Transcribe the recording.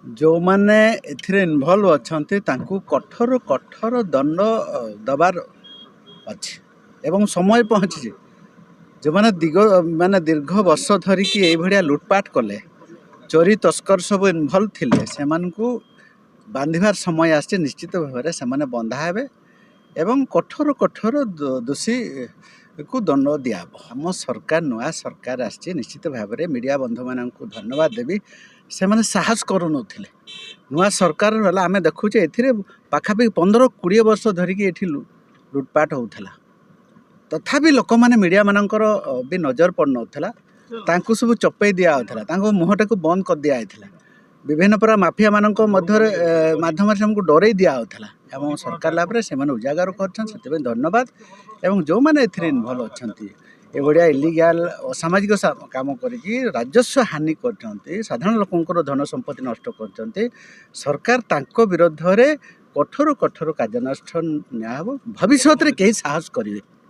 जो माने एथिरे इन्वॉल्व अछंती तांकू कठोर कठोर दंड दबार अछि एवं समय पहुँची जो माने माने दीर्घ वर्ष धरिकी ये भड़िया लुटपाट कले चोरी तस्कर सब इन्वॉल्व थिले से मानकू बांधिबार समय आसे निश्चित भाव से माने बंधा हेबे एवं कठोर कठोर दोषी को दंड दिया आम सरकार नुआ सरकार आसी निश्चित भाव में मीडिया बंधु मान धन्यवाद देवी से माने साहस करूँ नुआ सरकार आम देखुचे ए पाखापाखि 15-20 वर्ष धरिकी ये लुटपाट होता तथापि लोक मैंने मीडिया मानकर भी नजर पड़ नाला सब चपे दिया मुहटा को बंद कर दिया विभिन्न प्रकार माफिया मानक माध्यम से हमको डरे दिया एवं सरकार लाभ से उजागर कर धन्यवाद एवं जो मैंने इन्वॉल्व अच्छा ये भाया इलिगाल असामाजिक काम करी राजस्व हानि कर साधारण लोकंर धन संपत्ति नष्ट कर सरकार तांको विरोध में कठोर कठोर कार्यानुष्ठान निया भविष्य में कहीं साहस करेंगे।